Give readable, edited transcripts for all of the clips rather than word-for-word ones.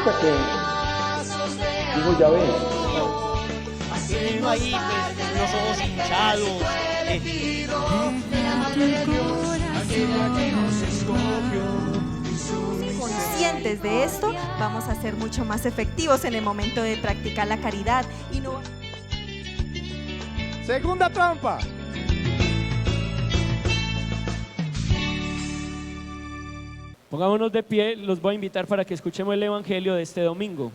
significa que dijo Yahvé. Teniendo ahí pues los ojos hinchados. Conscientes de esto, vamos a ser mucho más efectivos en el momento de practicar la caridad y no. Segunda trampa. Pongámonos de pie, los voy a invitar para que escuchemos el Evangelio de este domingo.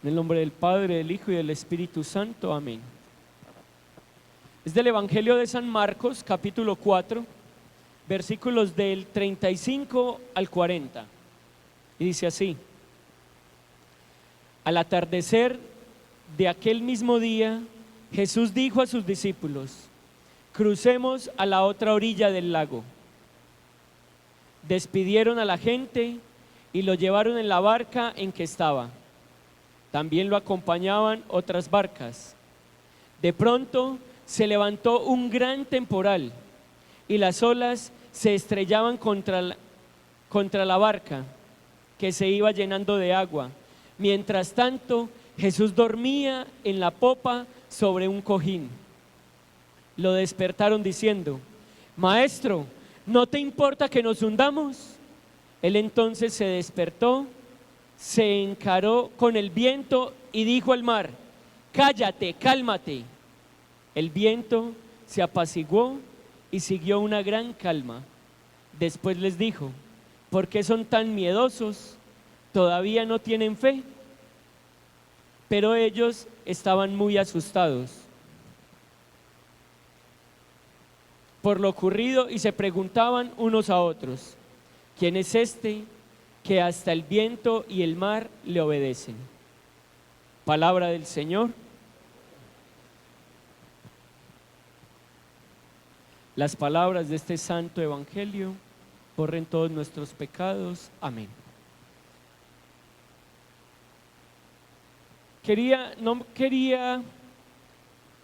En el nombre del Padre, del Hijo y del Espíritu Santo. Amén. Es del Evangelio de San Marcos, capítulo 4, versículos del 35 al 40. Y dice así: Al atardecer de aquel mismo día, Jesús dijo a sus discípulos: crucemos a la otra orilla del lago. Despidieron a la gente y lo llevaron en la barca en que estaba. También lo acompañaban otras barcas. De pronto se levantó un gran temporal y las olas se estrellaban contra la barca, que se iba llenando de agua. Mientras tanto, Jesús dormía en la popa sobre un cojín. Lo despertaron diciendo: Maestro, ¿no te importa que nos hundamos? Él entonces se despertó, se encaró con el viento y dijo al mar: cállate, cálmate. El viento se apaciguó y siguió una gran calma. Después les dijo: ¿por qué son tan miedosos? ¿Todavía no tienen fe? Pero ellos estaban muy asustados por lo ocurrido y se preguntaban unos a otros: ¿quién es este que hasta el viento y el mar le obedecen? Palabra del Señor. Las palabras de este santo evangelio borren todos nuestros pecados. Amén.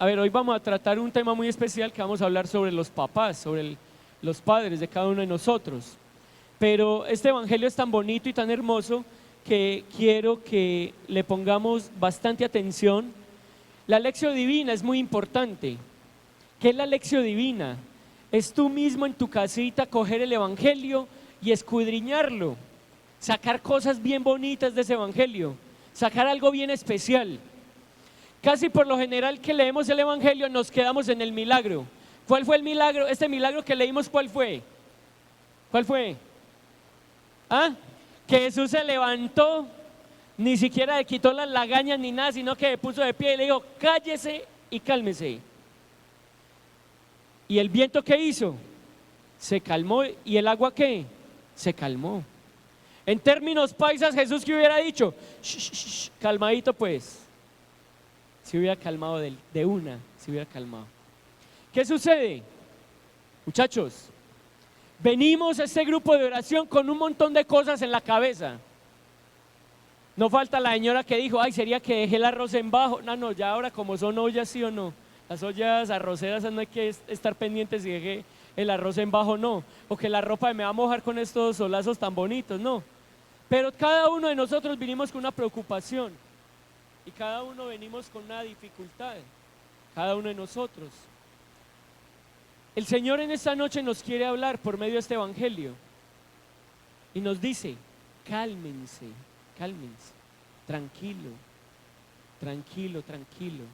Hoy vamos a tratar un tema muy especial, que vamos a hablar sobre los papás, sobre los padres de cada uno de nosotros. Pero este evangelio es tan bonito y tan hermoso que quiero que le pongamos bastante atención. La lección divina es muy importante. ¿Qué es la lección divina? Es tú mismo en tu casita coger el evangelio y escudriñarlo, sacar cosas bien bonitas de ese evangelio, sacar algo bien especial. Casi por lo general que leemos el evangelio nos quedamos en el milagro. ¿Cuál fue el milagro? Este milagro que leímos, ¿cuál fue? ¿Cuál fue? Que Jesús se levantó, ni siquiera le quitó las lagañas ni nada, sino que se puso de pie y le dijo: cállese y cálmese. ¿Y el viento qué hizo? Se calmó. ¿Y el agua qué? Se calmó. En términos paisas, Jesús, ¿qué hubiera dicho? Shh, calmadito pues. Se hubiera calmado de una, se hubiera calmado. ¿Qué sucede? Muchachos, venimos a este grupo de oración con un montón de cosas en la cabeza. No falta la señora que dijo: ay, sería que dejé el arroz en bajo. No, ya ahora como son ollas, sí o no. Las ollas arroceras no hay que estar pendientes si dejé el arroz en bajo, no. O que la ropa me va a mojar con estos solazos tan bonitos, no. Pero cada uno de nosotros vinimos con una preocupación. Y cada uno venimos con una dificultad. Cada uno de nosotros. El Señor en esta noche nos quiere hablar por medio de este evangelio. Y nos dice: cálmense, cálmense. Tranquilo, tranquilo, tranquilo.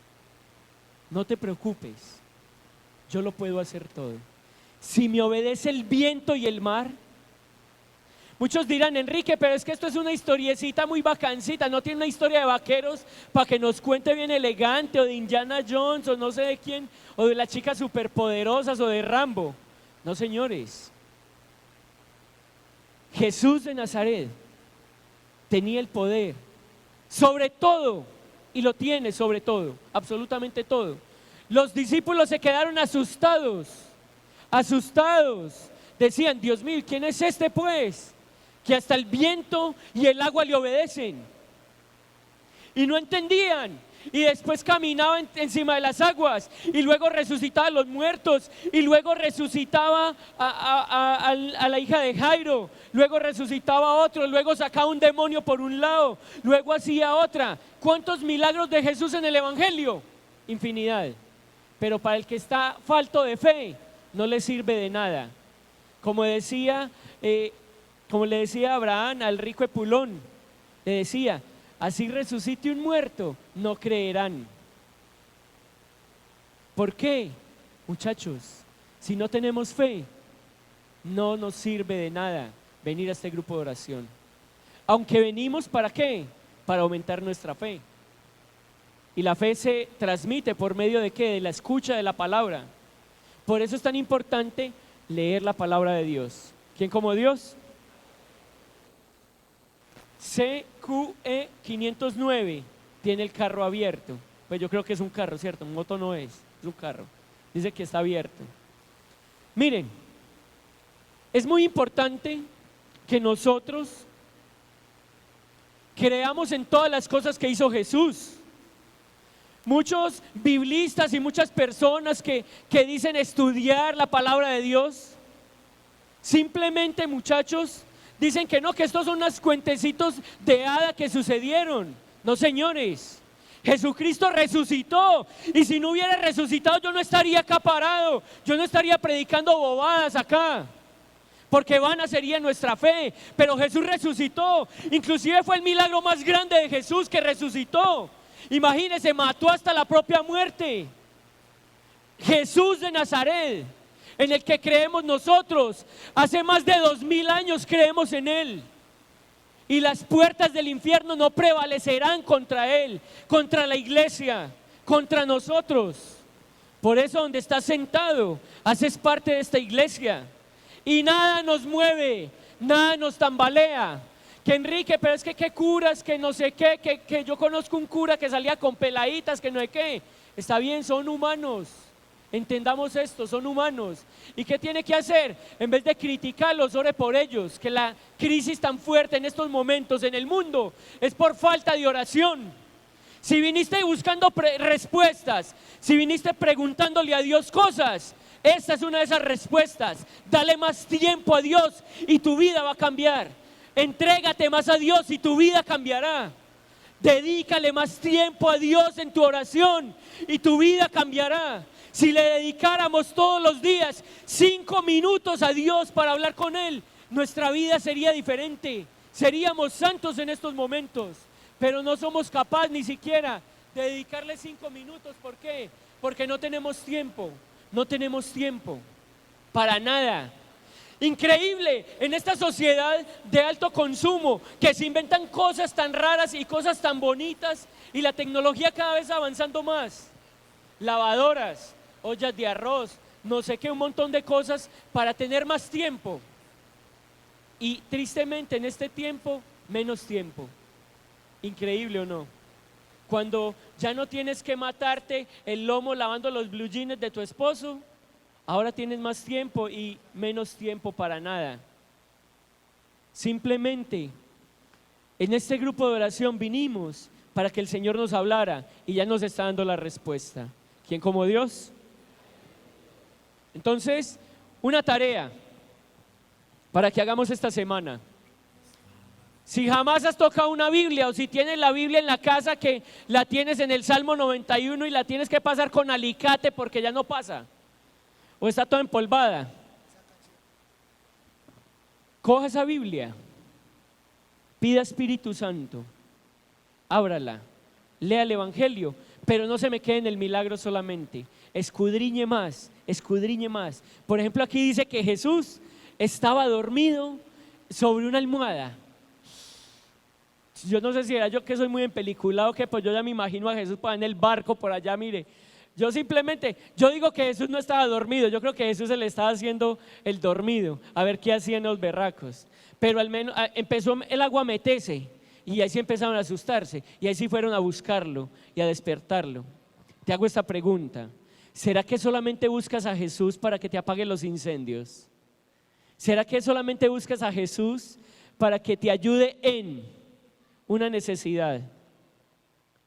No te preocupes, yo lo puedo hacer todo. Si me obedece el viento y el mar. Muchos dirán: Enrique, pero es que esto es una historiecita muy bacancita, no tiene una historia de vaqueros para que nos cuente bien elegante, o de Indiana Jones, o no sé de quién, o de las chicas superpoderosas, o de Rambo. No, señores. Jesús de Nazaret tenía el poder sobre todo, y lo tiene sobre todo, absolutamente todo. Los discípulos se quedaron asustados. Decían: Dios mío, ¿quién es este pues? Que hasta el viento y el agua le obedecen. Y no entendían y después caminaba encima de las aguas, y luego resucitaba a los muertos, y luego resucitaba a la hija de Jairo, luego resucitaba a otro, luego sacaba un demonio por un lado, luego hacía otra. ¿Cuántos milagros de Jesús en el Evangelio? Infinidad. Pero para el que está falto de fe, no le sirve de nada. Como le decía Abraham al rico Epulón, le decía: así resucite un muerto, no creerán. ¿Por qué? Muchachos, si no tenemos fe, no nos sirve de nada venir a este grupo de oración. Aunque venimos, ¿para qué? Para aumentar nuestra fe. Y la fe se transmite por medio de ¿qué? De la escucha de la palabra. Por eso es tan importante leer la palabra de Dios. ¿Quién como Dios? CQE 509 tiene el carro abierto. Pues yo creo que es un carro, ¿cierto? Un moto no es un carro. Dice que está abierto. Miren, es muy importante que nosotros creamos en todas las cosas que hizo Jesús. Muchos biblistas y muchas personas que dicen estudiar la palabra de Dios, simplemente, muchachos, dicen que no, que estos son unos cuentecitos de hada que sucedieron. No, señores, Jesucristo resucitó, y si no hubiera resucitado yo no estaría acá parado, yo no estaría predicando bobadas acá, porque vana sería nuestra fe. Pero Jesús resucitó, inclusive fue el milagro más grande de Jesús, que resucitó. Imagínense, mató hasta la propia muerte. Jesús de Nazaret, en el que creemos nosotros, hace más de 2000 años creemos en Él, y las puertas del infierno no prevalecerán contra Él, contra la iglesia, contra nosotros. Por eso donde estás sentado, haces parte de esta iglesia, y nada nos mueve, nada nos tambalea. Que Enrique, pero es que qué curas, que no sé qué, que yo conozco un cura que salía con peladitas, que no sé qué. Está bien, son humanos. Entendamos esto, son humanos. ¿Y qué tiene que hacer? En vez de criticarlos, ore por ellos. Que la crisis tan fuerte en estos momentos en el mundo es por falta de oración. Si viniste buscando respuestas, si viniste preguntándole a Dios cosas, esta es una de esas respuestas. Dale más tiempo a Dios y tu vida va a cambiar. Entrégate más a Dios y tu vida cambiará. Dedícale más tiempo a Dios en tu oración y tu vida cambiará. Si le dedicáramos todos los días 5 minutos a Dios para hablar con Él, nuestra vida sería diferente. Seríamos santos en estos momentos, pero no somos capaces ni siquiera de dedicarle 5 minutos. ¿Por qué? Porque no tenemos tiempo. No tenemos tiempo para nada. Increíble, en esta sociedad de alto consumo, que se inventan cosas tan raras y cosas tan bonitas, y la tecnología cada vez avanzando más. Lavadoras, ollas de arroz, no sé qué, un montón de cosas para tener más tiempo. Y tristemente en este tiempo, menos tiempo. Increíble, ¿o no? Cuando ya no tienes que matarte el lomo lavando los blue jeans de tu esposo, ahora tienes más tiempo y menos tiempo para nada. Simplemente, en este grupo de oración vinimos para que el Señor nos hablara, y ya nos está dando la respuesta. ¿Quién como Dios? Entonces, una tarea para que hagamos esta semana. Si jamás has tocado una Biblia, o si tienes la Biblia en la casa, que la tienes en el Salmo 91 y la tienes que pasar con alicate porque ya no pasa, o está toda empolvada, coja esa Biblia, pida Espíritu Santo, ábrala, lea el Evangelio, pero no se me quede en el milagro solamente, escudriñe más, escudriñe más. Por ejemplo, aquí dice que Jesús estaba dormido sobre una almohada. Yo no sé si era yo que soy muy empeliculado, que pues yo ya me imagino a Jesús en el barco por allá, mire. Yo digo que Jesús no estaba dormido, yo creo que Jesús se le estaba haciendo el dormido, a ver qué hacían los berracos. Pero al menos empezó el agua a meterse, y ahí sí empezaron a asustarse, y ahí sí fueron a buscarlo y a despertarlo. Te hago esta pregunta: ¿será que solamente buscas a Jesús para que te apague los incendios? ¿Será que solamente buscas a Jesús para que te ayude en una necesidad?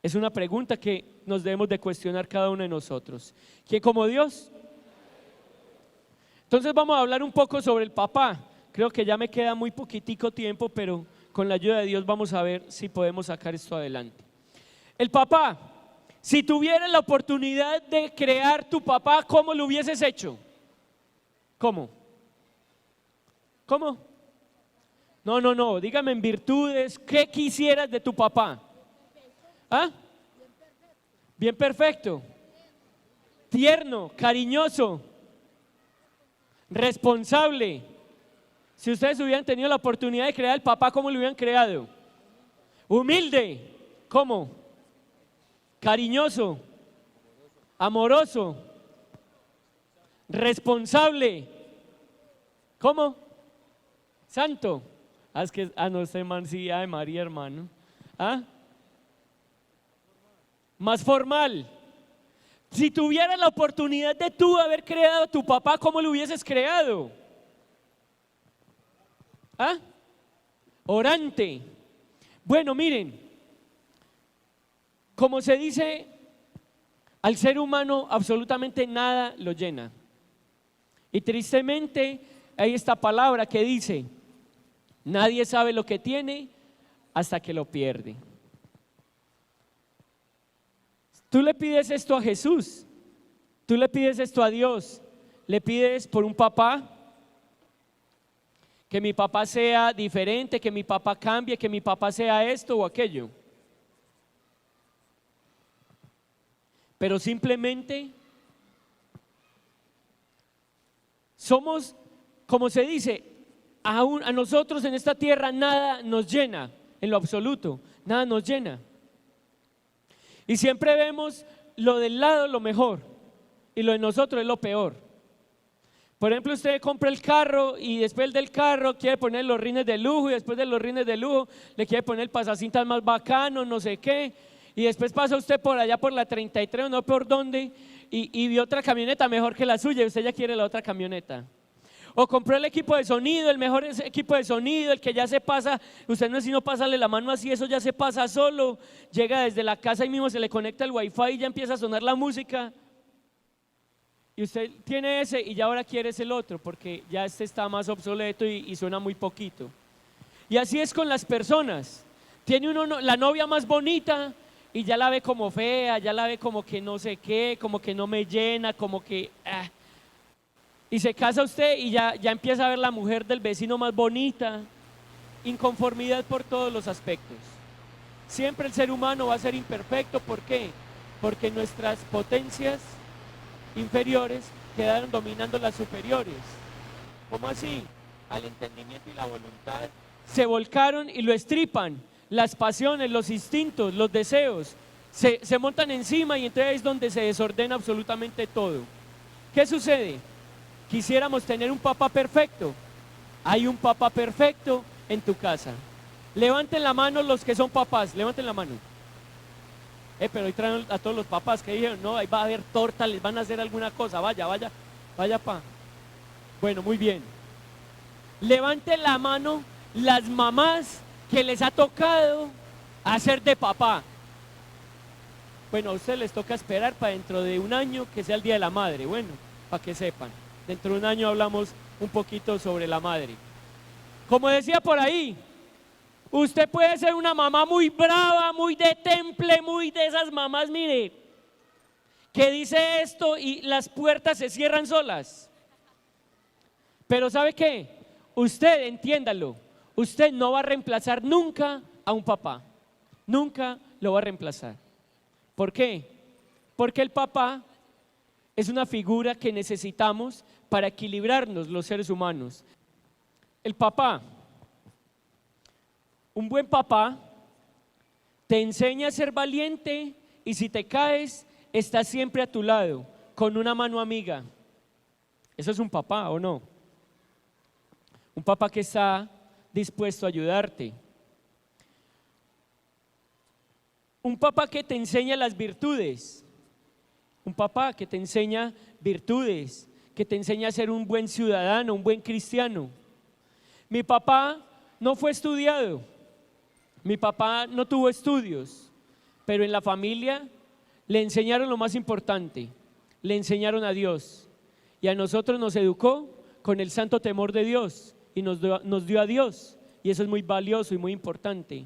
Es una pregunta que nos debemos de cuestionar cada uno de nosotros. ¿Quién como Dios? Entonces vamos a hablar un poco sobre el papá. Creo que ya me queda muy poquitico tiempo, pero con la ayuda de Dios vamos a ver si podemos sacar esto adelante. El papá, si tuvieras la oportunidad de crear tu papá, ¿cómo lo hubieses hecho? ¿Cómo? ¿Cómo? No, dígame en virtudes, ¿qué quisieras de tu papá? ¿Ah? Bien perfecto, tierno, cariñoso, responsable. Si ustedes hubieran tenido la oportunidad de crear el papá, ¿cómo lo hubieran creado? Humilde, ¿cómo? Cariñoso, amoroso, responsable, ¿cómo? Santo. Es que, no sé, man, sí, de María, hermano. ¿Ah? Más formal. Si tuvieras la oportunidad de tú haber creado a tu papá, ¿cómo lo hubieses creado? ¿Ah? Orante. Bueno, miren, como se dice, al ser humano absolutamente nada lo llena. Y tristemente hay esta palabra que dice, nadie sabe lo que tiene hasta que lo pierde. Tú le pides esto a Jesús, tú le pides esto a Dios, le pides por un papá, que mi papá sea diferente, que mi papá cambie, que mi papá sea esto o aquello. Pero simplemente somos, como se dice, a nosotros en esta tierra nada nos llena, en lo absoluto, nada nos llena. Y siempre vemos lo del lado lo mejor y lo de nosotros es lo peor. Por ejemplo, usted compra el carro y después del carro quiere poner los rines de lujo y después de los rines de lujo le quiere poner el pasacintas más bacano, no sé qué. Y después pasa usted por allá por la 33 o no por dónde y vio otra camioneta mejor que la suya y usted ya quiere la otra camioneta. O compró el equipo de sonido, el mejor equipo de sonido, el que ya se pasa, usted no es sino pasarle la mano así, eso ya se pasa solo, llega desde la casa y mismo se le conecta el wifi y ya empieza a sonar la música. Y usted tiene ese y ya ahora quiere el otro porque ya este está más obsoleto y suena muy poquito. Y así es con las personas, tiene uno la novia más bonita y ya la ve como fea, ya la ve como que no sé qué, como que no me llena, como que... Y se casa usted y ya empieza a ver la mujer del vecino más bonita, inconformidad por todos los aspectos. Siempre el ser humano va a ser imperfecto, ¿por qué? Porque nuestras potencias inferiores quedaron dominando las superiores. ¿Cómo así? Al entendimiento y la voluntad se volcaron y lo estripan, las pasiones, los instintos, los deseos, se montan encima y entonces es donde se desordena absolutamente todo. ¿Qué sucede? Quisiéramos tener un papá perfecto. Hay un papá perfecto en tu casa. Levanten la mano los que son papás, levanten la mano. Pero hoy traen a todos los papás que dijeron, no, ahí va a haber torta, les van a hacer alguna cosa, vaya pa. Bueno, muy bien. Levanten la mano las mamás que les ha tocado hacer de papá. Bueno, a ustedes les toca esperar para dentro de un año que sea el Día de la Madre, bueno, para que sepan. Dentro de un año hablamos un poquito sobre la madre. Como decía por ahí, usted puede ser una mamá muy brava, muy de temple, muy de esas mamás, mire, que dice esto y las puertas se cierran solas. Pero ¿sabe qué? Usted, entiéndalo, usted no va a reemplazar nunca a un papá. Nunca lo va a reemplazar. ¿Por qué? Porque el papá es una figura que necesitamos para equilibrarnos los seres humanos. El papá, un buen papá, te enseña a ser valiente y si te caes, está siempre a tu lado, con una mano amiga. ¿Eso es un papá o no? Un papá que está dispuesto a ayudarte. Un papá que te enseña las virtudes. Un papá que te enseña virtudes, que te enseña a ser un buen ciudadano, un buen cristiano. Mi papá no fue estudiado, mi papá no tuvo estudios, pero en la familia le enseñaron lo más importante, le enseñaron a Dios. Y a nosotros nos educó con el santo temor de Dios y nos dio a Dios. Y eso es muy valioso y muy importante.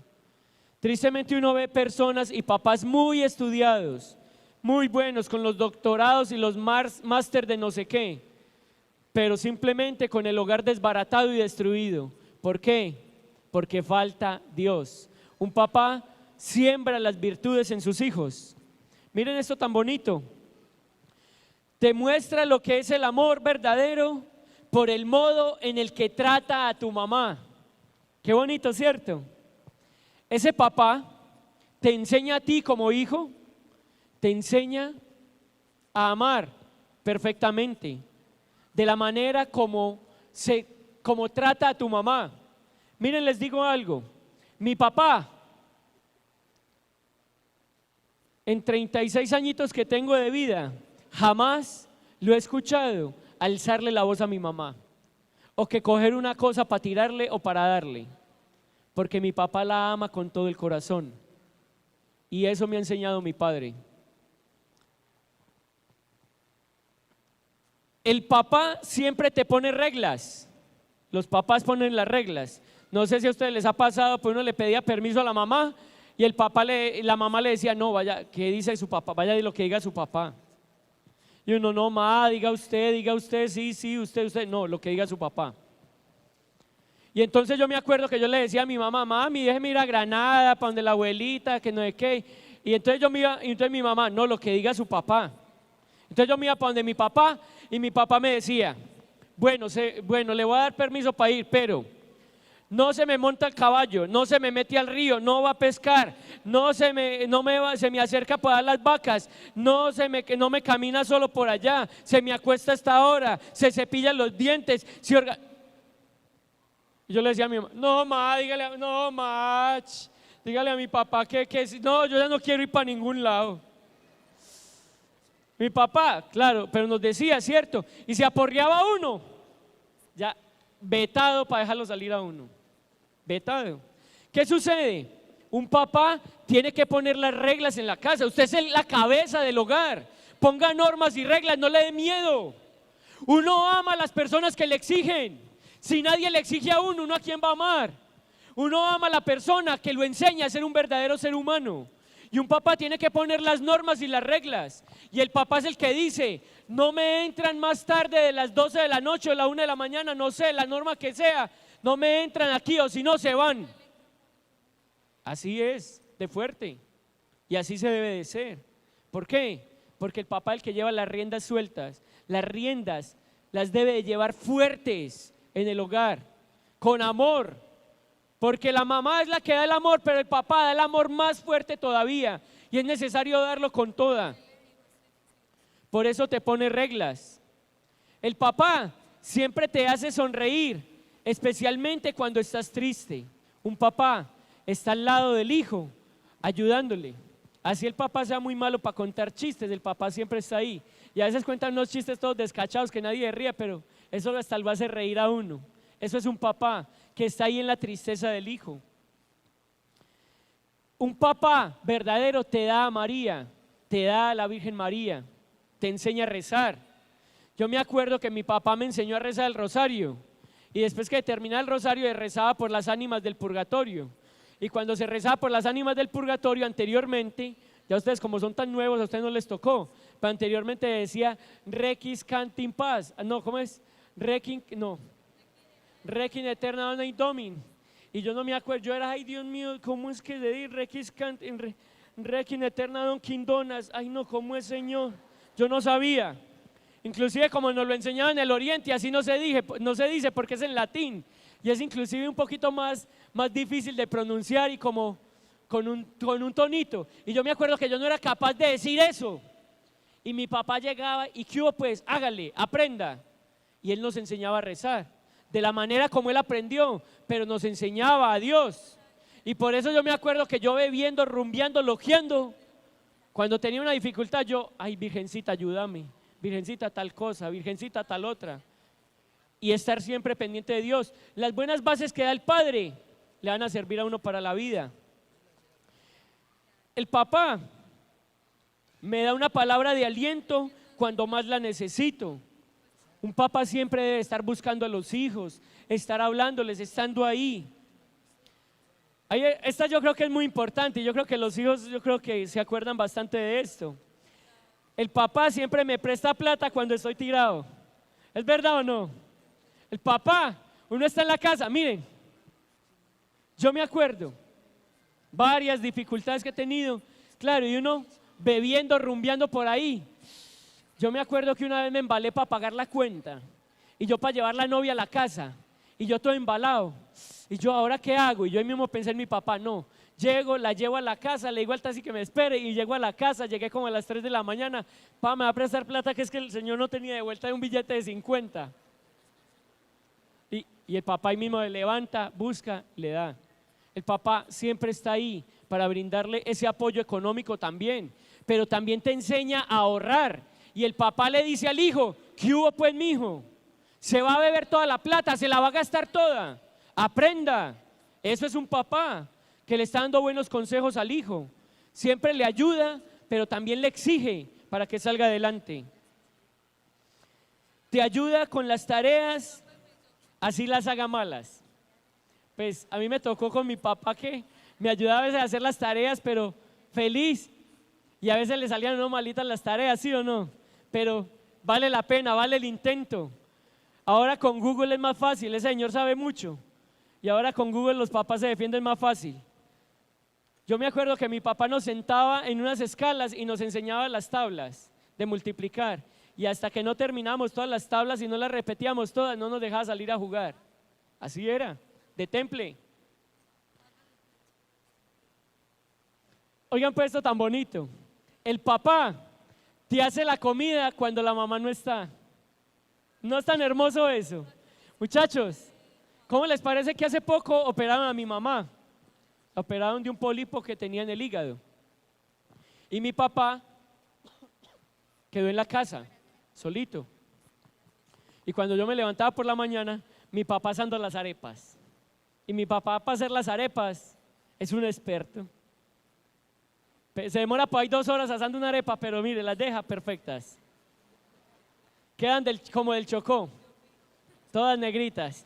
Tristemente uno ve personas y papás muy estudiados, muy buenos, con los doctorados y los máster de no sé qué, pero simplemente con el hogar desbaratado y destruido. ¿Por qué? Porque falta Dios. Un papá siembra las virtudes en sus hijos. Miren esto tan bonito. Te muestra lo que es el amor verdadero por el modo en el que trata a tu mamá. Qué bonito, ¿cierto? Ese papá te enseña a ti como hijo, te enseña a amar perfectamente, de la manera como trata a tu mamá. Miren, les digo algo, mi papá, en 36 añitos que tengo de vida, jamás lo he escuchado alzarle la voz a mi mamá, o que coger una cosa para tirarle o para darle, porque mi papá la ama con todo el corazón, y eso me ha enseñado mi padre. El papá siempre te pone reglas, los papás ponen las reglas. No sé si a ustedes les ha pasado, pues uno le pedía permiso a la mamá y la mamá le decía, no, vaya, ¿qué dice su papá? Vaya de lo que diga su papá. Y uno, no, ma, diga usted, sí, usted, no, lo que diga su papá. Y entonces yo me acuerdo que yo le decía a mi mamá, mami, déjeme ir a Granada, para donde la abuelita, que no sé qué. Y entonces entonces mi mamá, no, lo que diga su papá. Entonces yo me iba para donde mi papá y mi papá me decía, bueno, le voy a dar permiso para ir, pero no se me monta el caballo, no se me mete al río, no va a pescar, se me acerca para dar las vacas, no me camina solo por allá, se me acuesta a esta hora, se cepilla los dientes. Y yo le decía a mi mamá, dígale a mi papá que no, yo ya no quiero ir para ningún lado. Mi papá, claro, pero nos decía, ¿cierto? Y se aporreaba a uno, ya vetado para dejarlo salir a uno, vetado. ¿Qué sucede? Un papá tiene que poner las reglas en la casa. Usted es la cabeza del hogar. Ponga normas y reglas, no le dé miedo. Uno ama a las personas que le exigen. Si nadie le exige a uno, ¿uno a quién va a amar? Uno ama a la persona que lo enseña a ser un verdadero ser humano. Y un papá tiene que poner las normas y las reglas. Y el papá es el que dice, no me entran más tarde de las 12 de la noche o la 1 de la mañana, no sé, la norma que sea, no me entran aquí o si no se van. Así es, de fuerte. Y así se debe de ser. ¿Por qué? Porque el papá es el que lleva las riendas sueltas. Las riendas las debe de llevar fuertes en el hogar, con amor. Porque la mamá es la que da el amor, pero el papá da el amor más fuerte todavía. Y es necesario darlo con toda. Por eso te pone reglas. El papá siempre te hace sonreír, especialmente cuando estás triste. Un papá está al lado del hijo, ayudándole. Así el papá sea muy malo para contar chistes, el papá siempre está ahí. Y a veces cuentan unos chistes todos descachados que nadie ríe, pero eso hasta lo hace reír a uno. Eso es un papá que está ahí en la tristeza del hijo. Un papá verdadero te da a María, te da a la Virgen María, te enseña a rezar. Yo me acuerdo que mi papá me enseñó a rezar el rosario y después que terminaba el rosario rezaba por las ánimas del purgatorio. Y cuando se rezaba por las ánimas del purgatorio anteriormente, ya ustedes como son tan nuevos, a ustedes no les tocó, pero anteriormente decía Requiescat in paz, no, ¿cómo es? Requiem eterna dona Domini. Y yo no me acuerdo, yo era, ay Dios mío, ¿cómo es que se dice Requiem eterna don Quindonas? Ay no, ¿cómo es, Señor? Yo no sabía. Inclusive como nos lo enseñaban en el Oriente, así no se dice porque es en latín. Y es inclusive un poquito más difícil de pronunciar y como con un tonito. Y yo me acuerdo que yo no era capaz de decir eso. Y mi papá llegaba y ¿qué hubo pues? Hágale, aprenda. Y él nos enseñaba a rezar. De la manera como él aprendió, pero nos enseñaba a Dios. Y por eso yo me acuerdo que yo bebiendo, rumbeando, lojeando, cuando tenía una dificultad yo, ay Virgencita ayúdame, Virgencita tal cosa, Virgencita tal otra. Y estar siempre pendiente de Dios. Las buenas bases que da el Padre le van a servir a uno para la vida. El papá me da una palabra de aliento cuando más la necesito. Un papá siempre debe estar buscando a los hijos, estar hablándoles, estando ahí. Esta yo creo que es muy importante, yo creo que los hijos se acuerdan bastante de esto. El papá siempre me presta plata cuando estoy tirado. ¿Es verdad o no? El papá, uno está en la casa, miren, yo me acuerdo varias dificultades que he tenido, claro, y uno bebiendo, rumbeando por ahí. Yo me acuerdo que una vez me embalé para pagar la cuenta y yo para llevar la novia a la casa y yo todo embalado y yo, ¿ahora qué hago? Y yo ahí mismo pensé en mi papá, no, llego, la llevo a la casa, le digo al taxi que me espere y llego a la casa, llegué como a las 3 de la mañana, me va a prestar plata, que es que el señor no tenía de vuelta de un billete de 50 y el papá ahí mismo le levanta, busca, le da. El papá siempre está ahí para brindarle ese apoyo económico también, pero también te enseña a ahorrar. Y el papá le dice al hijo, ¿qué hubo pues mi hijo? Se va a beber toda la plata, se la va a gastar toda. Aprenda. Eso es un papá que le está dando buenos consejos al hijo. Siempre le ayuda, pero también le exige para que salga adelante. Te ayuda con las tareas, así las haga malas. Pues a mí me tocó con mi papá que me ayudaba a veces a hacer las tareas, pero feliz. Y a veces le salían no malitas las tareas, ¿sí o no? Pero vale la pena, vale el intento. Ahora con Google es más fácil, ese señor sabe mucho. Y ahora con Google los papás se defienden más fácil. Yo me acuerdo que mi papá nos sentaba en unas escalas y nos enseñaba las tablas de multiplicar. Y hasta que no terminamos todas las tablas y no las repetíamos todas, no nos dejaba salir a jugar. Así era, de temple. Oigan pues esto tan bonito. El papá te hace la comida cuando la mamá no está. ¿No es tan hermoso eso? Muchachos, ¿cómo les parece que hace poco operaron a mi mamá? La operaron de un pólipo que tenía en el hígado. Y mi papá quedó en la casa, solito. Y cuando yo me levantaba por la mañana, mi papá asando las arepas. Y mi papá para hacer las arepas es un experto. Se demora por ahí 2 horas asando una arepa, pero mire, las deja perfectas. Quedan como del Chocó, todas negritas.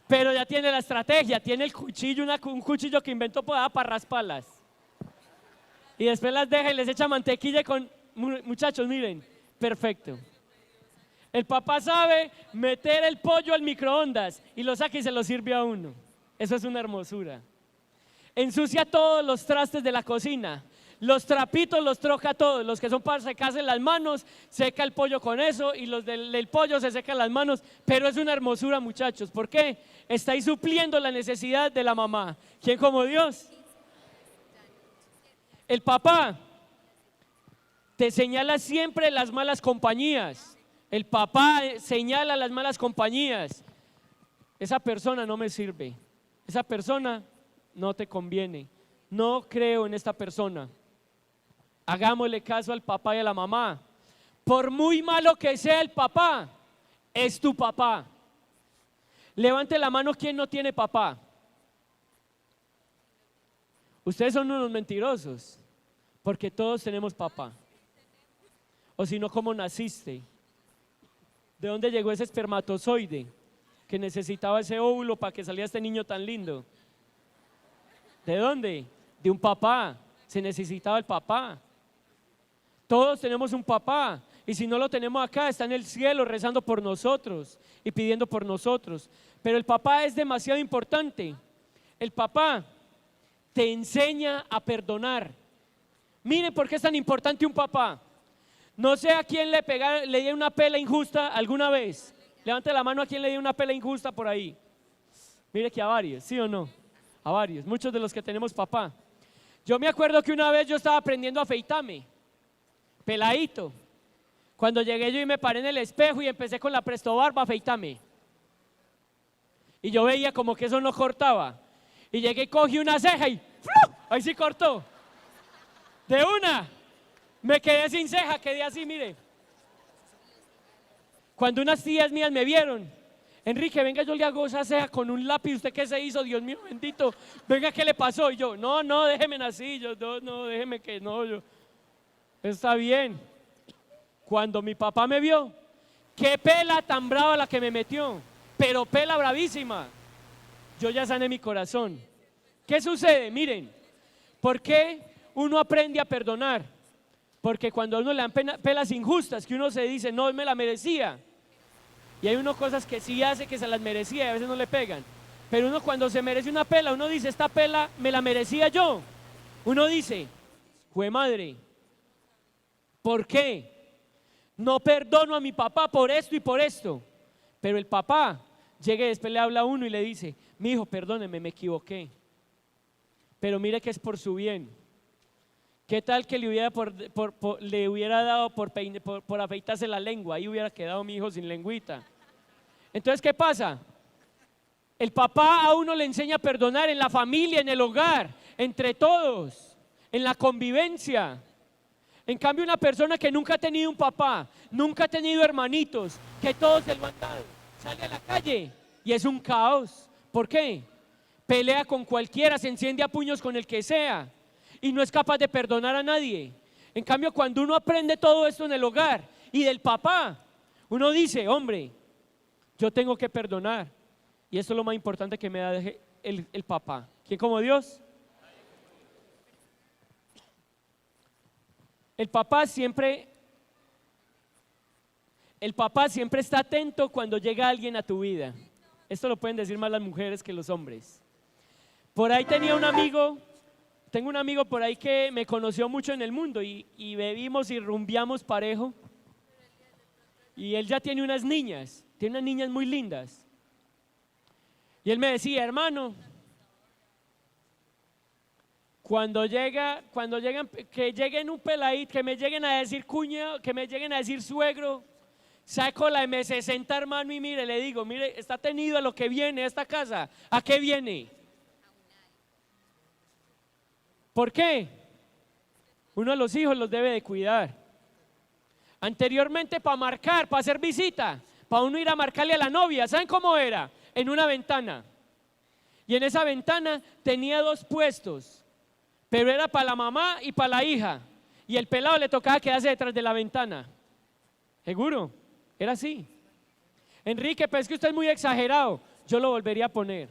Pero ya tiene la estrategia, tiene el cuchillo, un cuchillo que inventó para rasparlas. Y después las deja y les echa mantequilla con, muchachos, miren, perfecto. El papá sabe meter el pollo al microondas y lo saca y se lo sirve a uno. Eso es una hermosura. Ensucia todos los trastes de la cocina, los trapitos los troca todos, los que son para secarse las manos, seca el pollo con eso y los del pollo se secan las manos, pero es una hermosura, muchachos. ¿Por qué? Está ahí supliendo la necesidad de la mamá. ¿Quién como Dios? El papá te señala siempre las malas compañías. El papá señala las malas compañías. Esa persona no me sirve, esa persona no te conviene, no creo en esta persona. Hagámosle caso al papá y a la mamá. Por muy malo que sea el papá, es tu papá. Levante la mano quien no tiene papá. Ustedes son unos mentirosos, porque todos tenemos papá. O si no, ¿cómo naciste? ¿De dónde llegó ese espermatozoide que necesitaba ese óvulo para que saliera este niño tan lindo? ¿De dónde? De un papá. Se necesitaba el papá. Todos tenemos un papá. Y si no lo tenemos acá, está en el cielo rezando por nosotros y pidiendo por nosotros. Pero el papá es demasiado importante. El papá te enseña a perdonar. Miren por qué es tan importante un papá. No sé a quién le dio una pela injusta alguna vez. Levante la mano a quien le dio una pela injusta por ahí. Mire que a varios, ¿sí o no? A varios, muchos de los que tenemos papá. Yo me acuerdo que una vez yo estaba aprendiendo a afeitarme, peladito. Cuando llegué yo y me paré en el espejo y empecé con la Presto Barba a afeitarme. Y yo veía como que eso no cortaba. Y llegué y cogí una ceja y ¡flu! Ahí sí cortó. De una. Me quedé sin ceja, quedé así, mire. Cuando unas tías mías me vieron, Enrique, venga, yo le hago esa ceja con un lápiz. ¿Usted qué se hizo? Dios mío bendito. Venga, ¿qué le pasó? Y yo, no, déjeme así. Yo, no, déjeme que no. Yo, está bien. Cuando mi papá me vio, qué pela tan brava la que me metió, pero pela bravísima. Yo ya sané mi corazón. ¿Qué sucede? Miren, ¿por qué uno aprende a perdonar? Porque cuando a uno le dan pelas injustas, que uno se dice, no me la merecía. Y hay uno cosas que sí hace que se las merecía y a veces no le pegan. Pero uno cuando se merece una pela, uno dice, esta pela me la merecía yo. Uno dice, jue madre, ¿por qué? No perdono a mi papá por esto y por esto. Pero el papá llega y después le habla a uno y le dice, mi hijo, perdóneme, me equivoqué. Pero mire que es por su bien. ¿Qué tal que le hubiera dado por afeitarse la lengua? Ahí hubiera quedado mi hijo sin lengüita. Entonces, ¿qué pasa? El papá a uno le enseña a perdonar en la familia, en el hogar, entre todos, en la convivencia. En cambio, una persona que nunca ha tenido un papá, nunca ha tenido hermanitos, que todos se lo han dado, sale a la calle y es un caos. ¿Por qué? Pelea con cualquiera, se enciende a puños con el que sea y no es capaz de perdonar a nadie. En cambio, cuando uno aprende todo esto en el hogar y del papá, uno dice, hombre, yo tengo que perdonar. Y esto es lo más importante que me da el papá. ¿Quién como Dios? El papá siempre está atento cuando llega alguien a tu vida. Esto lo pueden decir más las mujeres que los hombres. Por ahí tengo un amigo por ahí que me conoció mucho en el mundo y bebimos y rumbeamos parejo. Y él ya tiene unas niñas muy lindas. Y él me decía, hermano, que lleguen un peladito, que me lleguen a decir cuñado, que me lleguen a decir suegro, saco la M60, hermano, y mire, le digo, mire, está tenido a lo que viene a esta casa. ¿A qué viene? ¿Por qué? Uno de los hijos los debe de cuidar. Anteriormente, para hacer visita, para uno ir a marcarle a la novia, ¿saben cómo era? En una ventana. Y en esa ventana tenía 2 puestos, pero era para la mamá y para la hija. Y el pelado le tocaba quedarse detrás de la ventana. ¿Seguro? Era así. Enrique, pero es que usted es muy exagerado. Yo lo volvería a poner.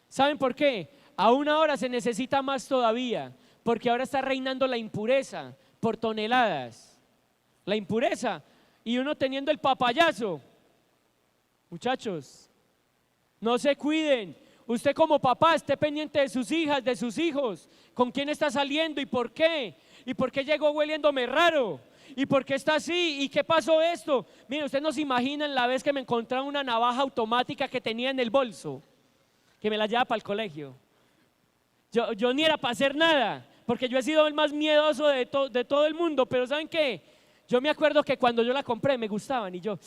¿Saben por qué? Aún ahora se necesita más todavía, porque ahora está reinando la impureza por toneladas. La impureza. Y uno teniendo el papayazo. Muchachos, no se cuiden. Usted como papá esté pendiente de sus hijas, de sus hijos, con quién está saliendo y por qué llegó hueliéndome raro, y por qué está así, y qué pasó esto. Mire, ustedes no se imaginan la vez que me encontraron una navaja automática que tenía en el bolso, que me la llevaba para el colegio. Yo ni era para hacer nada, porque yo he sido el más miedoso de todo el mundo, pero ¿saben qué? Yo me acuerdo que cuando yo la compré me gustaban y yo,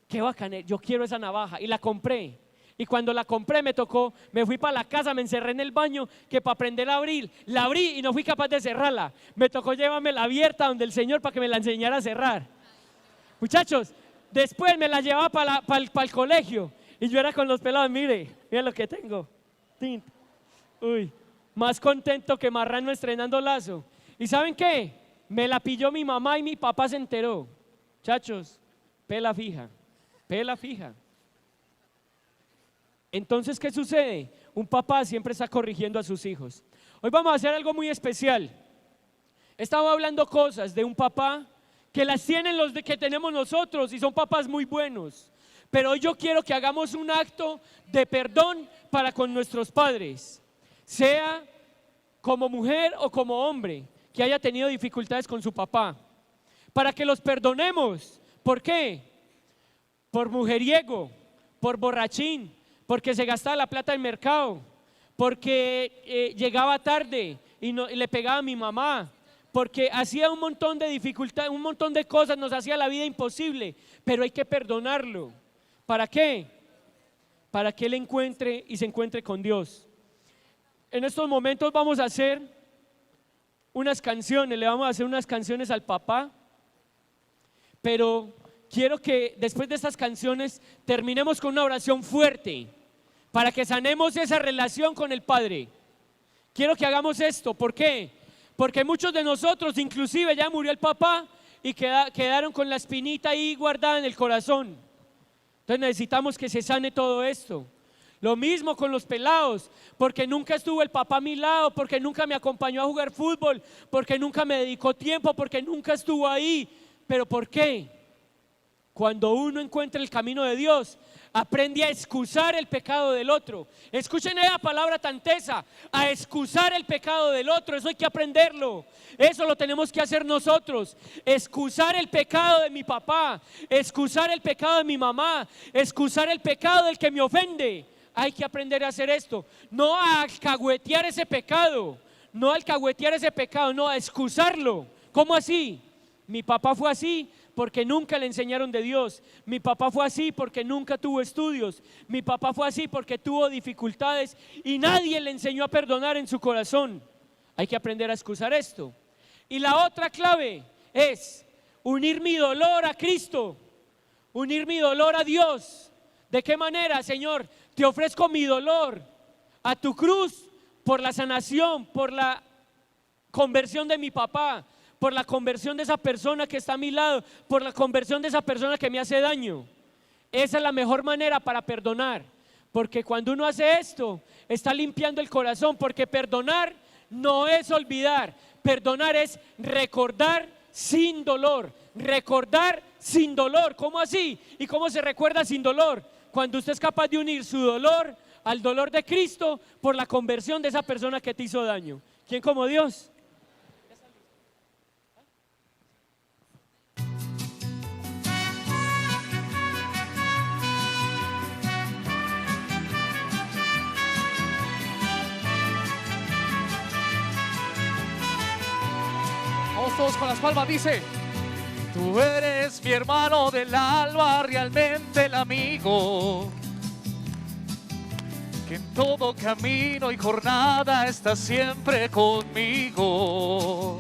qué bacán, yo quiero esa navaja, y la compré. Y cuando la compré me fui para la casa, me encerré en el baño, que para aprender a abrir, la abrí y no fui capaz de cerrarla. Me tocó llevármela abierta donde el Señor para que me la enseñara a cerrar. Muchachos, después me la llevaba para el colegio y yo era con los pelados, mire lo que tengo. Uy, más contento que marrano estrenando lazo. ¿Y saben qué? Me la pilló mi mamá y mi papá se enteró. Muchachos, pela fija, pela fija. Entonces, ¿qué sucede? Un papá siempre está corrigiendo a sus hijos. Hoy vamos a hacer algo muy especial. Estamos hablando cosas de un papá que las tienen los que tenemos nosotros y son papás muy buenos. Pero hoy yo quiero que hagamos un acto de perdón para con nuestros padres, sea como mujer o como hombre que haya tenido dificultades con su papá, para que los perdonemos. ¿Por qué? Por mujeriego, por borrachín, porque se gastaba la plata en mercado, porque llegaba tarde y le pegaba a mi mamá, porque hacía un montón de dificultades, un montón de cosas, nos hacía la vida imposible, pero hay que perdonarlo. ¿Para qué? Para que él encuentre y se encuentre con Dios. En estos momentos vamos a hacer unas canciones, le vamos a hacer unas canciones al papá, pero quiero que después de estas canciones terminemos con una oración fuerte para que sanemos esa relación con el Padre. Quiero que hagamos esto. ¿Por qué? Porque muchos de nosotros, inclusive ya murió el papá y quedaron con la espinita ahí guardada en el corazón. Entonces necesitamos que se sane todo esto. Lo mismo con los pelados, porque nunca estuvo el papá a mi lado, porque nunca me acompañó a jugar fútbol, porque nunca me dedicó tiempo, porque nunca estuvo ahí. ¿Pero por qué? Cuando uno encuentra el camino de Dios, aprende a excusar el pecado del otro. Escuchen esa palabra tan tesa, a excusar el pecado del otro. Eso hay que aprenderlo. Eso lo tenemos que hacer nosotros. Excusar el pecado de mi papá, excusar el pecado de mi mamá, excusar el pecado del que me ofende. Hay que aprender a hacer esto. No a alcahuetear ese pecado, no a alcahuetear ese pecado, no a excusarlo. ¿Cómo así? Mi papá fue así porque nunca le enseñaron de Dios. Mi papá fue así porque nunca tuvo estudios. Mi papá fue así porque tuvo dificultades y nadie le enseñó a perdonar en su corazón. Hay que aprender a excusar esto. Y la otra clave es unir mi dolor a Cristo, unir mi dolor a Dios. ¿De qué manera, Señor? Te ofrezco mi dolor a tu cruz por la sanación, por la conversión de mi papá, por la conversión de esa persona que está a mi lado, por la conversión de esa persona que me hace daño. Esa es la mejor manera para perdonar, porque cuando uno hace esto, está limpiando el corazón, porque perdonar no es olvidar, perdonar es recordar sin dolor, recordar sin dolor. ¿Cómo así? ¿Y cómo se recuerda sin dolor? Cuando usted es capaz de unir su dolor al dolor de Cristo por la conversión de esa persona que te hizo daño. ¿Quién como Dios? Vamos todos con las palmas, dice: tú eres mi hermano del alma, realmente el amigo, que en todo camino y jornada estás siempre conmigo.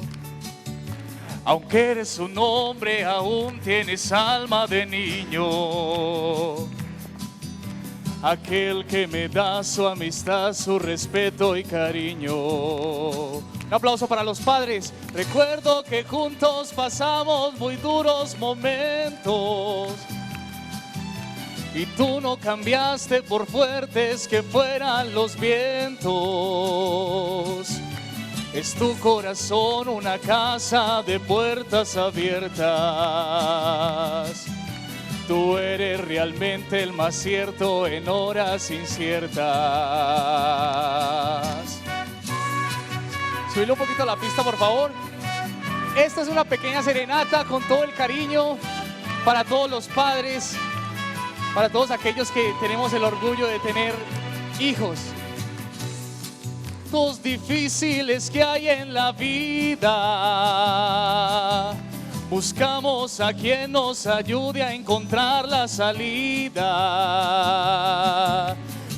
Aunque eres un hombre, aún tienes alma de niño. Aquel que me da su amistad, su respeto y cariño. Un aplauso para los padres. Recuerdo que juntos pasamos muy duros momentos y tú no cambiaste por fuertes que fueran los vientos. Es tu corazón una casa de puertas abiertas. Tú eres realmente el más cierto en horas inciertas. Subile un poquito la pista, por favor. Esta es una pequeña serenata con todo el cariño para todos los padres, para todos aquellos que tenemos el orgullo de tener hijos. Los difíciles que hay en la vida, buscamos a quien nos ayude a encontrar la salida.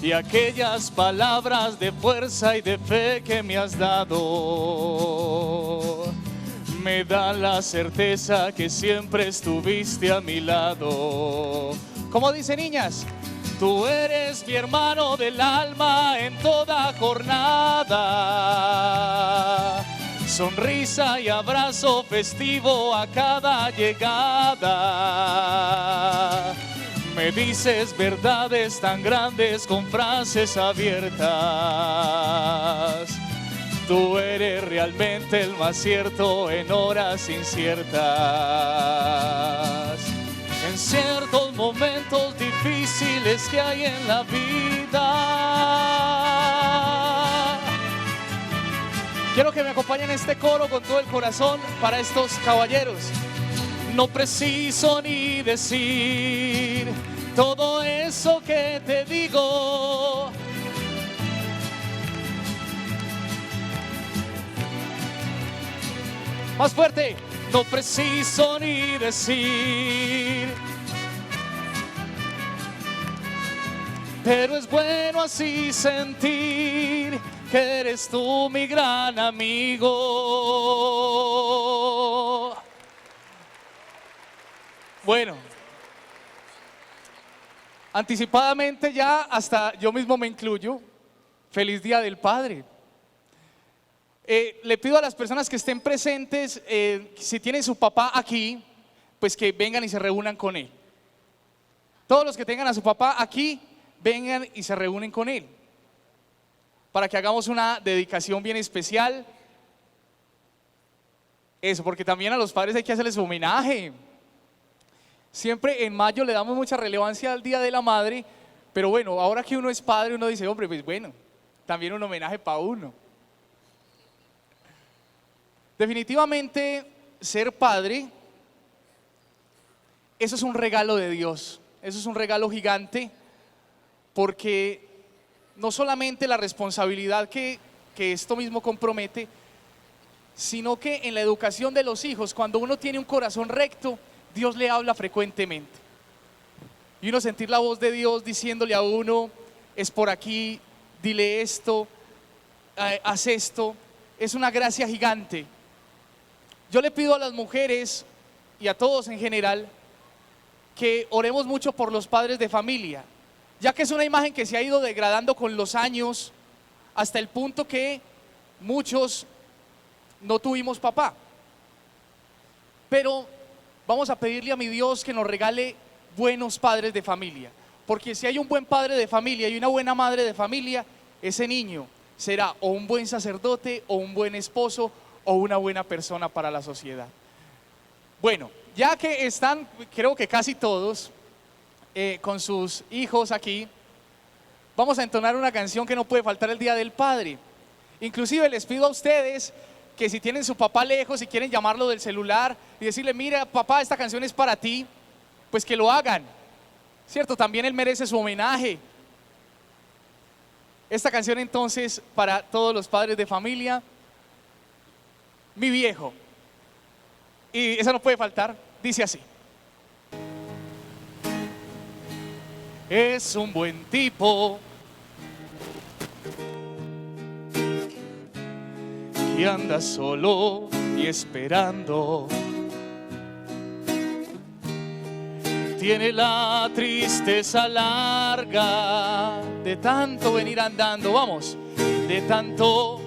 Y aquellas palabras de fuerza y de fe que me has dado me dan la certeza que siempre estuviste a mi lado. ¿Cómo dice, niñas? Tú eres mi hermano del alma en toda jornada. Sonrisa y abrazo festivo a cada llegada. Me dices verdades tan grandes con frases abiertas. Tú eres realmente el más cierto en horas inciertas. En ciertos momentos difíciles que hay en la vida. Quiero que me acompañen en este coro con todo el corazón para estos caballeros. No preciso ni decir todo eso que te digo. Más fuerte. No preciso ni decir, pero es bueno así sentir que eres tú mi gran amigo. Bueno, Anticipadamente ya, hasta yo mismo me incluyo, feliz Día del Padre. Le pido a las personas que estén presentes, si tienen su papá aquí, pues que vengan y se reúnan con él. Todos los que tengan a su papá aquí, vengan y se reúnen con él, para que hagamos una dedicación bien especial. Eso, porque también a los padres hay que hacerles homenaje. Siempre en mayo le damos mucha relevancia al Día de la Madre, pero bueno, ahora que uno es padre, uno dice, hombre, pues bueno, también un homenaje para uno. Definitivamente, ser padre, eso es un regalo de Dios, eso es un regalo gigante, porque no solamente la responsabilidad que esto mismo compromete, sino que en la educación de los hijos, cuando uno tiene un corazón recto, Dios le habla frecuentemente. Y uno sentir la voz de Dios diciéndole a uno, es por aquí, dile esto, haz esto, es una gracia gigante. Yo le pido a las mujeres y a todos en general que oremos mucho por los padres de familia, ya que es una imagen que se ha ido degradando con los años hasta el punto que muchos no tuvimos papá. Pero vamos a pedirle a mi Dios que nos regale buenos padres de familia, porque si hay un buen padre de familia y una buena madre de familia, ese niño será o un buen sacerdote o un buen esposo o una buena persona para la sociedad. Bueno, ya que están, creo que casi todos, con sus hijos aquí, vamos a entonar una canción que no puede faltar el Día del Padre. Inclusive les pido a ustedes que si tienen su papá lejos y quieren llamarlo del celular y decirle, mira papá, esta canción es para ti, pues que lo hagan, ¿cierto? También él merece su homenaje. Esta canción entonces para todos los padres de familia, Mi Viejo. Y esa no puede faltar, dice así. Es un buen tipo que anda solo y esperando. Tiene la tristeza larga de tanto venir andando, vamos, de tanto.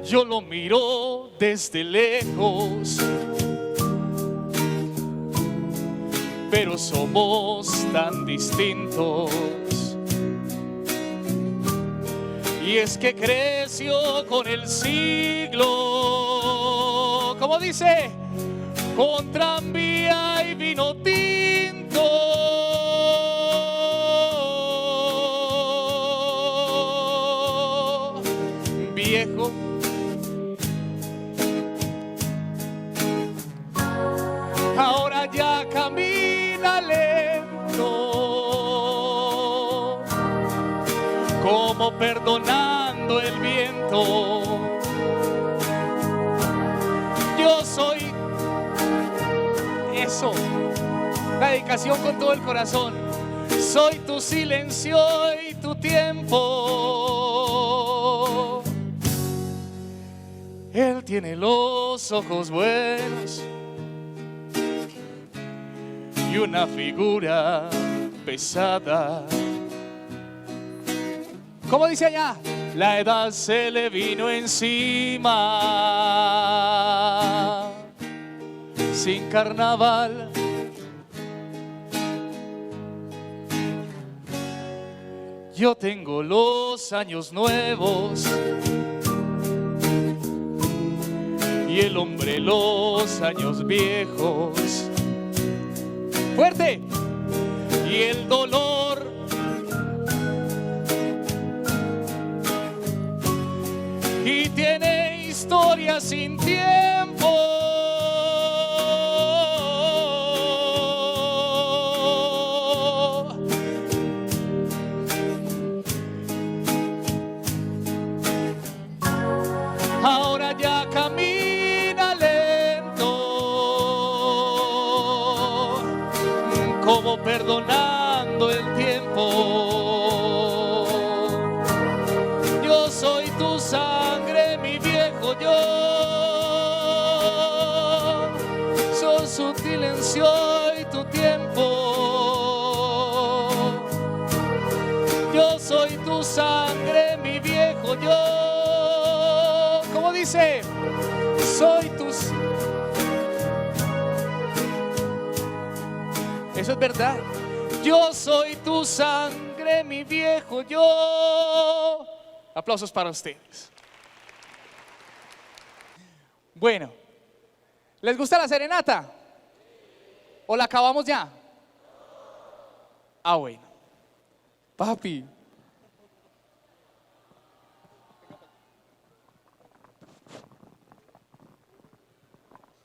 Yo lo miro desde lejos, pero somos tan distintos. Y es que creció con el siglo, como dice, con tranvía y vino tinto. Viejo, ahora ya camina lento, como perdonando el viento. Yo soy eso, la dedicación con todo el corazón. Soy tu silencio y tu tiempo. Él tiene los ojos buenos y una figura pesada. ¿Cómo dice allá? La edad se le vino encima. Sin carnaval. Yo tengo los años nuevos y el hombre los años viejos. Fuerte. Y el dolor y tiene historia sin tiempo. Ahora ya camina lento, como perdonando el tiempo. Yo soy tu sangre, mi viejo, yo soy su sangre, mi viejo yo. ¿Cómo dice? Soy tu... Eso es verdad. Yo soy tu sangre, mi viejo yo. Aplausos para ustedes. Bueno, ¿les gusta la serenata? ¿O la acabamos ya? Ah, bueno. Papi.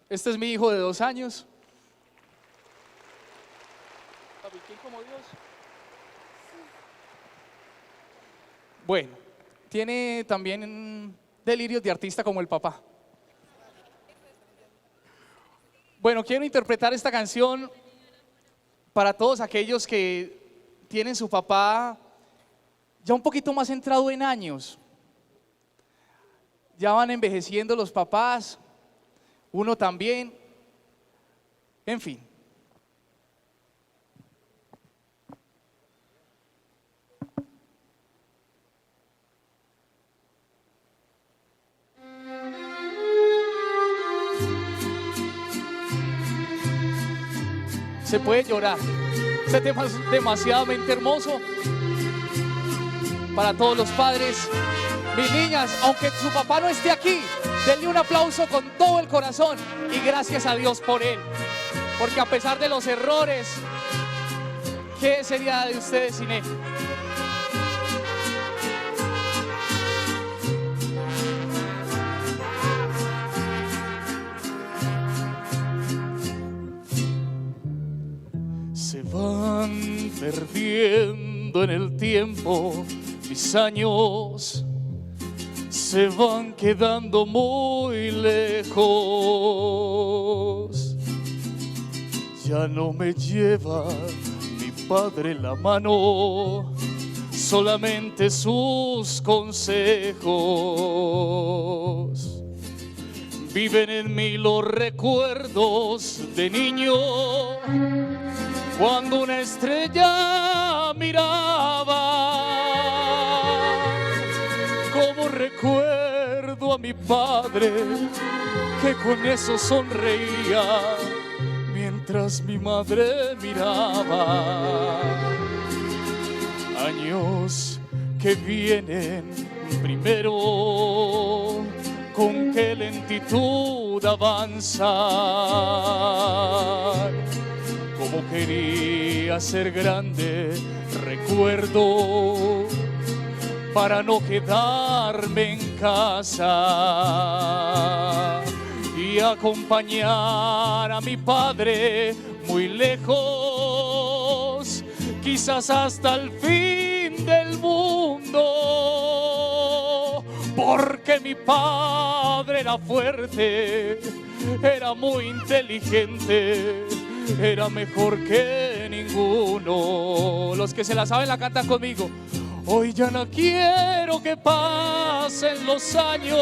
Este es mi hijo de 2 años. Papi, ¿quién como Dios? Bueno, tiene también delirios de artista como el papá. Bueno, quiero interpretar esta canción para todos aquellos que tienen su papá ya un poquito más entrado en años. Ya van envejeciendo los papás, uno también, en fin. Se puede llorar. Este tema es demasiadamente hermoso para todos los padres. Mis niñas, aunque su papá no esté aquí, denle un aplauso con todo el corazón y gracias a Dios por él. Porque a pesar de los errores, ¿qué sería de ustedes sin él? Se van perdiendo en el tiempo mis años, se van quedando muy lejos. Ya no me lleva mi padre la mano, solamente sus consejos. Viven en mí los recuerdos de niño, cuando una estrella miraba. Como recuerdo a mi padre que con eso sonreía mientras mi madre miraba. Años que vienen primero, con qué lentitud avanzan. Como quería ser grande, recuerdo, para no quedarme en casa y acompañar a mi padre muy lejos, quizás hasta el fin del mundo. Porque mi padre era fuerte, era muy inteligente, era mejor que ninguno. Los que se la saben la cantan conmigo. Hoy ya no quiero que pasen los años,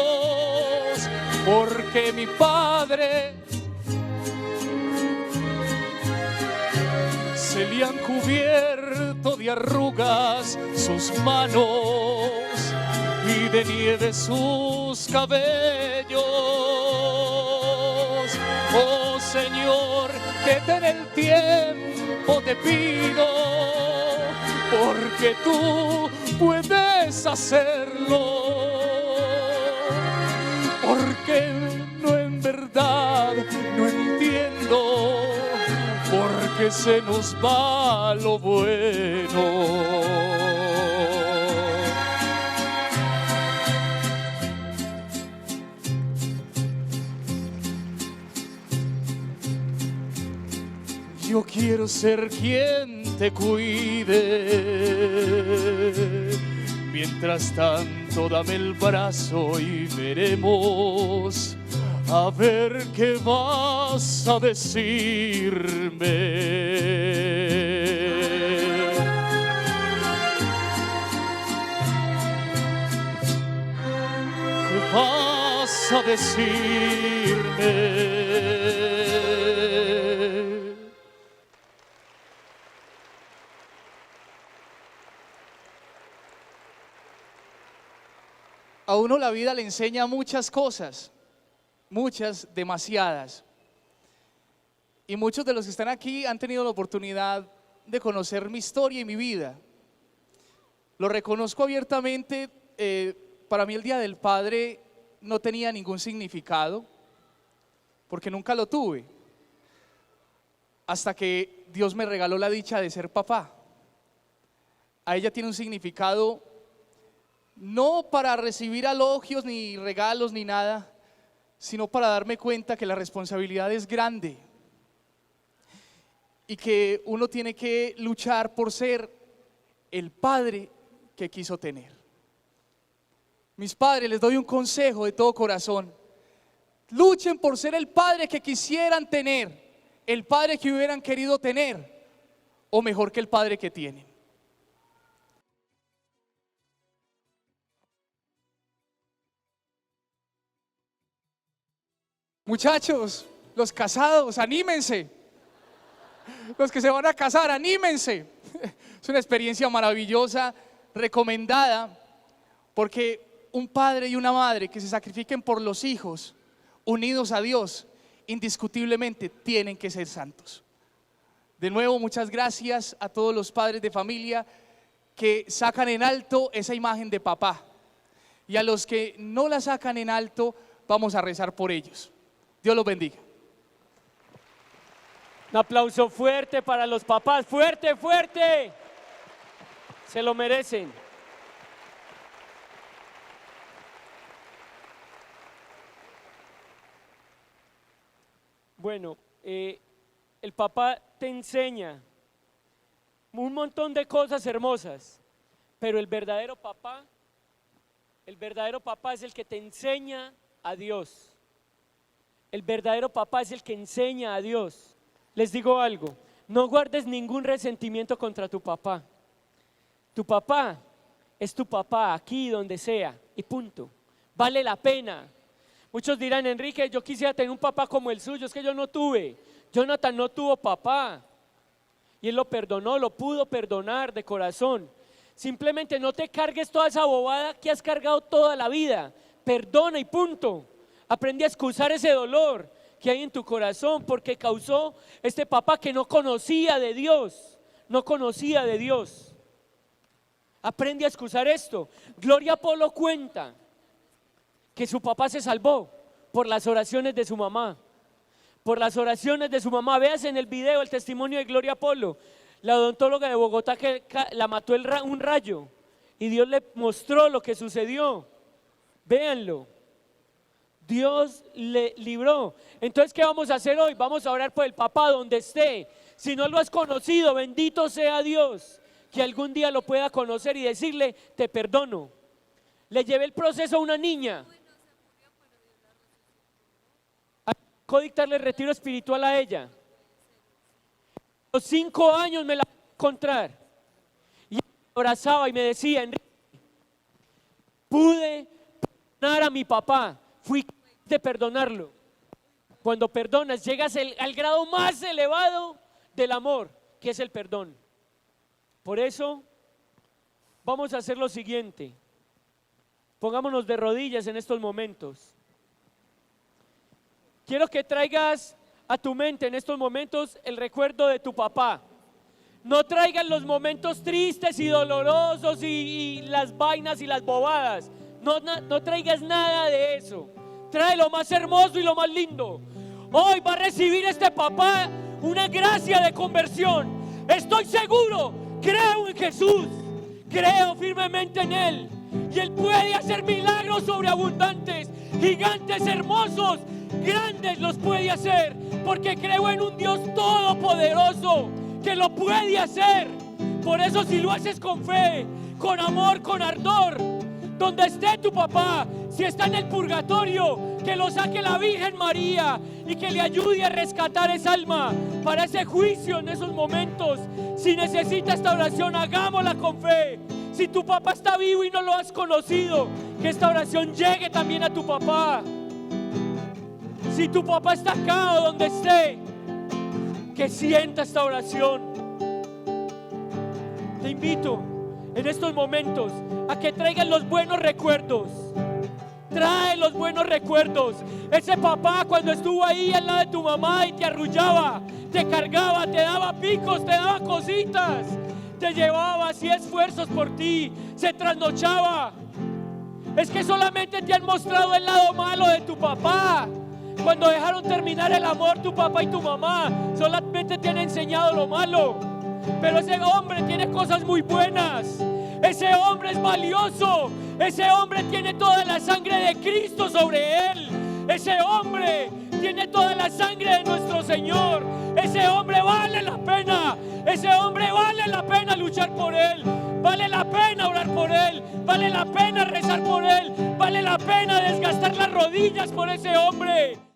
porque mi padre se le han cubierto de arrugas sus manos y de nieve sus cabellos. Oh Señor, detén el tiempo, te pido, porque tú puedes hacerlo. Porque no, en verdad no entiendo por qué se nos va lo bueno. Yo quiero ser quien te cuide. Mientras tanto, dame el brazo y veremos a ver qué vas a decirme. ¿Qué vas a decirme? a uno la vida le enseña muchas cosas, muchas, demasiadas. Y muchos de los que están aquí han tenido la oportunidad de conocer mi historia y mi vida. Lo reconozco abiertamente, para mí el Día del Padre no tenía ningún significado, porque nunca lo tuve, hasta que Dios me regaló la dicha de ser papá. A ella tiene un significado no para recibir elogios ni regalos ni nada, sino para darme cuenta que la responsabilidad es grande y que uno tiene que luchar por ser el padre que quiso tener. Mis padres, les doy un consejo de todo corazón: luchen por ser el padre que quisieran tener, el padre que hubieran querido tener, o mejor que el padre que tienen. Muchachos, los casados, anímense. Los que se van a casar, anímense. Es una experiencia maravillosa, recomendada, porque un padre y una madre que se sacrifiquen por los hijos, unidos a Dios, indiscutiblemente tienen que ser santos. De nuevo, muchas gracias a todos los padres de familia que sacan en alto esa imagen de papá, y a los que no la sacan en alto, vamos a rezar por ellos. Dios los bendiga. Un aplauso fuerte para los papás, fuerte, fuerte. Se lo merecen. Bueno, el papá te enseña un montón de cosas hermosas, pero el verdadero papá es el que te enseña a Dios. El verdadero papá es el que enseña a Dios. Les digo algo, no guardes ningún resentimiento contra tu papá. Tu papá es tu papá aquí donde sea y punto. Vale la pena. Muchos dirán: Enrique, yo quisiera tener un papá como el suyo. Es que yo no tuve. Jonathan no tuvo papá y él lo perdonó, lo pudo perdonar de corazón. Simplemente no te cargues toda esa bobada que has cargado toda la vida. Perdona y punto. Aprende a excusar ese dolor que hay en tu corazón porque causó este papá que no conocía de Dios, no conocía de Dios. Aprende a excusar esto. Gloria Polo cuenta que su papá se salvó por las oraciones de su mamá, por las oraciones de su mamá. Veas en el video el testimonio de Gloria Polo, la odontóloga de Bogotá que la mató un rayo y Dios le mostró lo que sucedió. Véanlo. Dios le libró. Entonces, ¿qué vamos a hacer hoy? Vamos a orar por el papá donde esté. Si no lo has conocido, bendito sea Dios, que algún día lo pueda conocer y decirle: te perdono. Le llevé el proceso a una niña. A dictarle retiro espiritual a ella. A los 5 años me la voy a encontrar. Y me abrazaba y me decía: Enrique, pude perdonar a mi papá. Fui capaz de perdonarlo. Cuando perdonas, llegas al grado más elevado del amor, que es el perdón. Por eso, vamos a hacer lo siguiente. Pongámonos de rodillas en estos momentos. Quiero que traigas a tu mente en estos momentos el recuerdo de tu papá. No traigas los momentos tristes y dolorosos y las vainas y las bobadas. No traigas nada de eso. Trae lo más hermoso y lo más lindo. Hoy va a recibir este papá una gracia de conversión. Estoy seguro, creo en Jesús, creo firmemente en Él. Y Él puede hacer milagros sobreabundantes, gigantes, hermosos, grandes los puede hacer. Porque creo en un Dios todopoderoso que lo puede hacer. Por eso, si lo haces con fe, con amor, con ardor, donde esté tu papá, si está en el purgatorio, que lo saque la Virgen María y que le ayude a rescatar esa alma para ese juicio en esos momentos. Si necesita esta oración, hagámosla con fe. Si tu papá está vivo y no lo has conocido, que esta oración llegue también a tu papá. Si tu papá está acá o donde esté, que sienta esta oración. Te invito en estos momentos a que traigan los buenos recuerdos, trae los buenos recuerdos. Ese papá cuando estuvo ahí al lado de tu mamá y te arrullaba, te cargaba, te daba picos, te daba cositas, te llevaba, hacía esfuerzos por ti, se trasnochaba. Es que solamente te han mostrado el lado malo de tu papá. Cuando dejaron terminar el amor tu papá y tu mamá, solamente te han enseñado lo malo. Pero ese hombre tiene cosas muy buenas. Ese hombre es valioso. Ese hombre tiene toda la sangre de Cristo sobre él. Ese hombre tiene toda la sangre de nuestro Señor. Ese hombre vale la pena. Ese hombre vale la pena luchar por él. Vale la pena orar por él. Vale la pena rezar por él. Vale la pena desgastar las rodillas por ese hombre.